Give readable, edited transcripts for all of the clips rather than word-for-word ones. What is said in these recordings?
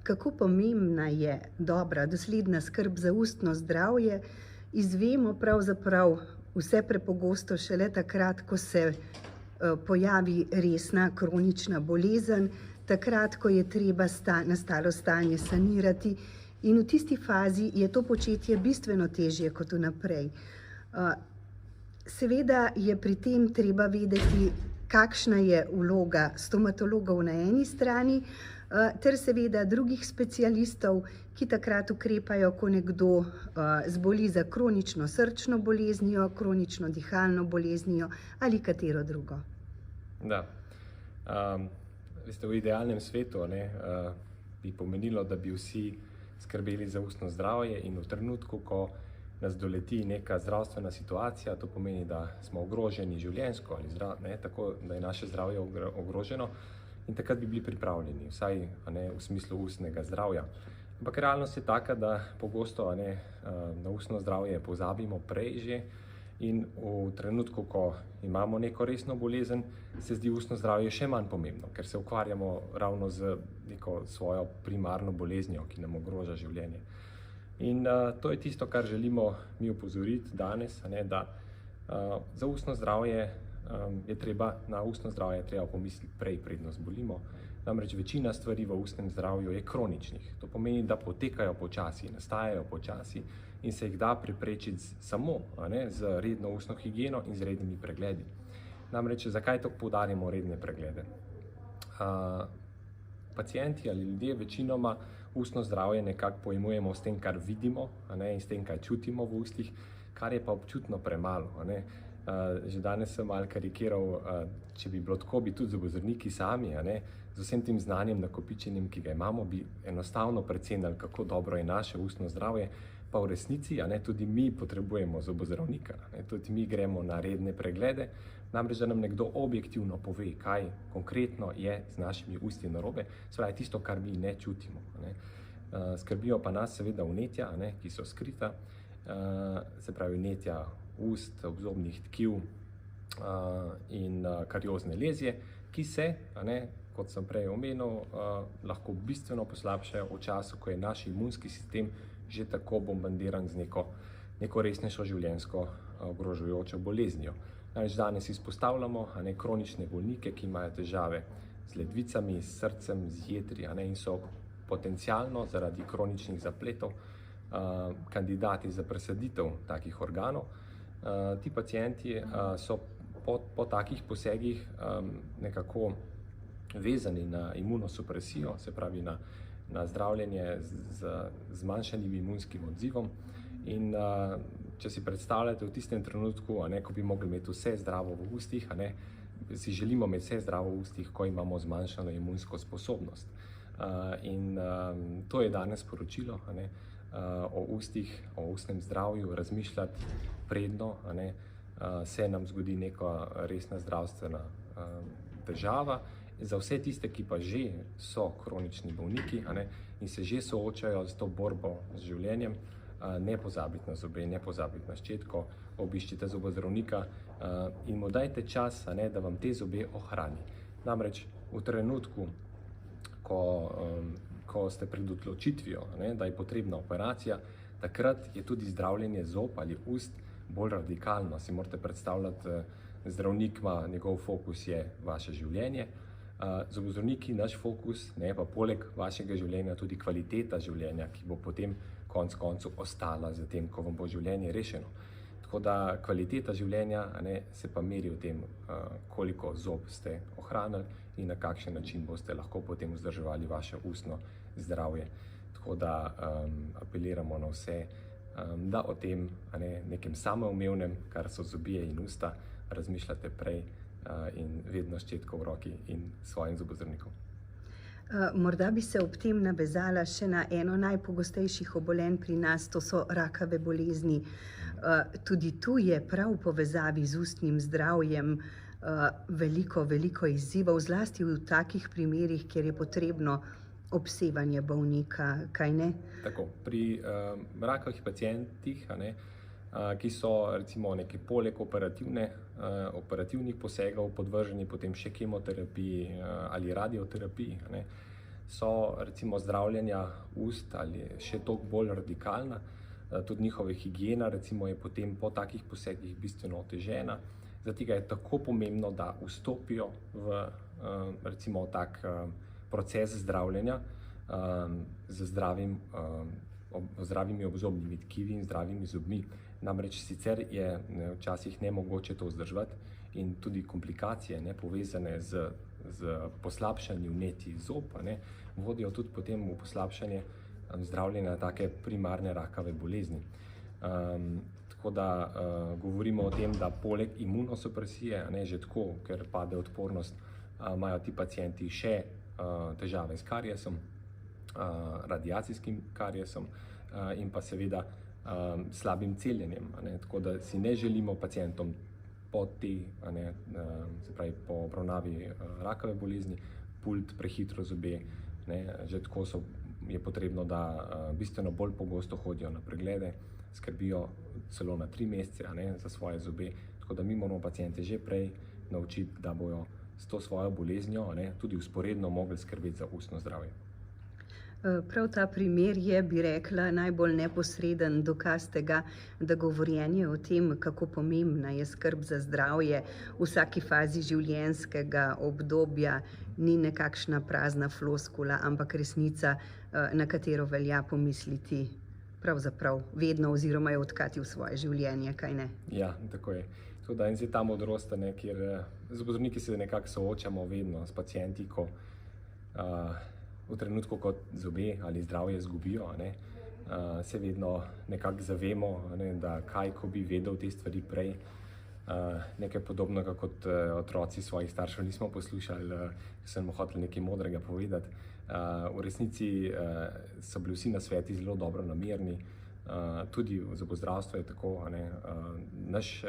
kako pomembna je dobra, dosledna skrb za ustno zdravje, izvemo pravzaprav vse prepogosto šele takrat, ko se pojavi resna kronična bolezen, takrat, ko je treba nastalo stanje sanirati, in v tisti fazi je to početje bistveno težje kot vnaprej. Seveda je pri tem treba vedeti, kakšna je vloga stomatologov na eni strani, ter seveda drugih specialistov, ki takrat ukrepajo, ko nekdo zboli za kronično srčno boleznijo, kronično dihalno boleznijo ali katero drugo. Da. V idealnem svetu bi pomenilo, da bi vsi skrbeli za ustno zdravje, in v trenutku, ko nas doleti neka zdravstvena situacija, to pomeni, da smo ogroženi življenjsko ali tako, da je naše zdravje ogroženo, in takrat bi bili pripravljeni, vsaj v smislu ustnega zdravja. Ampak realnost je taka, da pogosto na ustno zdravje pozabimo prej že, in v trenutku, ko imamo neko resno bolezen, se zdi ustno zdravje še manj pomembno, ker se ukvarjamo ravno z neko svojo primarno boleznijo, ki nam ogroža življenje. In to je tisto, kar želimo mi opozoriti danes, da za ustno zdravje na ustno zdravje je treba pomisliti prej, predno zbolimo. Namreč večina stvari v ustnem zdravju je kroničnih. To pomeni, da potekajo počasi, nastajajo počasi in se jih da preprečiti samo z redno ustno higieno in z rednimi pregledi. Namreč, zakaj tako poudarjamo redne preglede? Pacienti ali ljudje večinoma ustno zdravje nekako pojmujemo s tem, kar vidimo, in s tem, kaj čutimo v ustih, kar je pa občutno premalo. Že danes sem malo karikiral, če bi bilo tako, bi tudi zobozdravniki sami, z vsem tem znanjem nakopičenim, ki ga imamo, bi enostavno precenili, kako dobro je naše ustno zdravje, pa v resnici tudi mi potrebujemo zobozdravnika. Tudi mi gremo na redne preglede, namreč da nam nekdo objektivno pove, kaj konkretno je z našimi usti narobe, seveda tisto, kar mi ne čutimo. Skrbijo pa nas seveda vnetja, ki so skrita, se pravi vnetja ust, obzobnih tkiv in kariozne lezije, ki se, kot sem prej omenil, lahko bistveno poslabšajo v času, ko je naš imunski sistem že tako bombardiran z neko resnejšo življenjsko ogrožajočo boleznijo. Danes izpostavljamo kronične bolnike, ki imajo težave z ledvicami, s srcem, z jetri, in so potencialno zaradi kroničnih zapletov kandidati za presaditev takih organov. Ti pacienti so po takih posegih nekako vezani na imunosupresijo, se pravi na zdravljenje z zmanjšanim imunskim odzivom. In če si predstavljate v tistem trenutku, ko bi mogli imeti vse zdravo v ustih, si želimo imeti vse zdravo v ustih, ko imamo zmanjšano imunsko sposobnost. In to je danes sporočilo o ustih, o ustnem zdravju, razmišljati predno, se nam zgodi neka resna zdravstvena težava. Za vse tiste, ki pa že so kronični bolniki in se že soočajo s to borbo z življenjem, ne pozabiti na zobe, ne pozabiti na ščetko, obiščite zobozdravnika in mu dajte čas, da vam te zobe ohrani. Namreč v trenutku, ko ste pred odločitvijo, da je potrebna operacija, takrat je tudi zdravljenje zob ali ust bolj radikalno. Si morate predstavljati, zdravnik ima, njegov fokus je vaše življenje, zobozdravniki naš fokus, pa poleg vašega življenja tudi kvaliteta življenja, ki bo potem konec koncev ostala za tem, ko vam bo življenje rešeno. Tako da kvaliteta življenja se pa meri v tem, koliko zob ste ohranili in na kakšen način boste lahko potem vzdrževali vaše ustno zdravje. Tako da apeliramo na vse, da o tem nekem samoumevnem, kar so zobje in usta, razmišljate prej in vedno ščetko v roki in svojim zobozdravnikom. Morda bi se ob tem navezala še na eno najpogostejših obolenj pri nas, to so rakave bolezni. Tudi tu je prav v povezavi z ustnim zdravjem veliko izzivov, zlasti v takih primerih, kjer je potrebno obsevanje bolnika, kaj ne? Tako, pri rakavih pacientih, ki so recimo poleg operativnih posegov podvrženi potem še kemoterapiji ali radioterapiji, so recimo zdravljenja ust ali še toliko bolj radikalna, tudi njihova higiena recimo je potem po takih posegih bistveno otežena. Zato je tako pomembno, da vstopijo v recimo tak proces zdravljenja z zdravimi obzobnimi tkivi in zdravimi zobmi. Namreč sicer je včasih nemogoče to vzdrževati in tudi komplikacije povezane z poslabšanjem vnetij zob vodijo tudi potem v poslabšanje zdravljenja take primarne rakave bolezni. Tako da govorimo o tem, da poleg imunosupresije, že tako, ker pade odpornost, imajo ti pacienti še težave s kariesom, radiacijskim kariesom in pa seveda slabim celjenjem. Tako da si ne želimo pacientom po obravnavi rakave bolezni pult prehitro zobe. Že tako je potrebno, da bistveno bolj pogosto hodijo na preglede, skrbijo celo na 3 mesece za svoje zobe. Tako da mi moramo paciente že prej naučiti, da bojo s to svojo boleznijo tudi vzporedno mogli skrbeti za ustno zdravje. Prav ta primer je, bi rekla, najbolj neposreden dokaz tega, da govorjenje o tem, kako pomembna je skrb za zdravje v vsaki fazi življenjskega obdobja, ni nekakšna prazna floskula, ampak resnica, na katero velja pomisliti pravzaprav vedno oziroma jo vtkati v svoje življenje, kaj ne? Ja, tako je. In zdaj ta modrost, kjer zobozdravniki se nekako soočamo vedno s pacienti, ko v trenutku, ko zobe ali zdravje izgubijo, se vedno nekako zavemo, da kaj, ko bi vedel te stvari prej. Nekaj podobnega kot otroci svojih staršev nismo poslušali, ker so nam hoteli nekaj modrega povedati. V resnici so bili vsi nasveti zelo dobro namerni, tudi zobozdravstvo je tako. Naš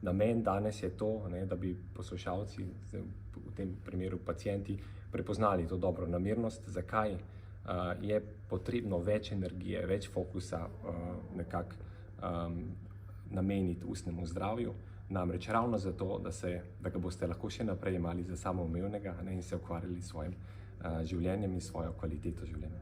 namen danes je to, da bi poslušalci, v tem primeru pacienti, prepoznali to dobro namernost, zakaj je potrebno več energije, več fokusa nekako nameniti ustnemu zdravju. Namreč ravno zato, da ga boste lahko še naprej imeli za samoumevnega in se ukvarjali s svojim življenjem in svojo kvaliteto življenja.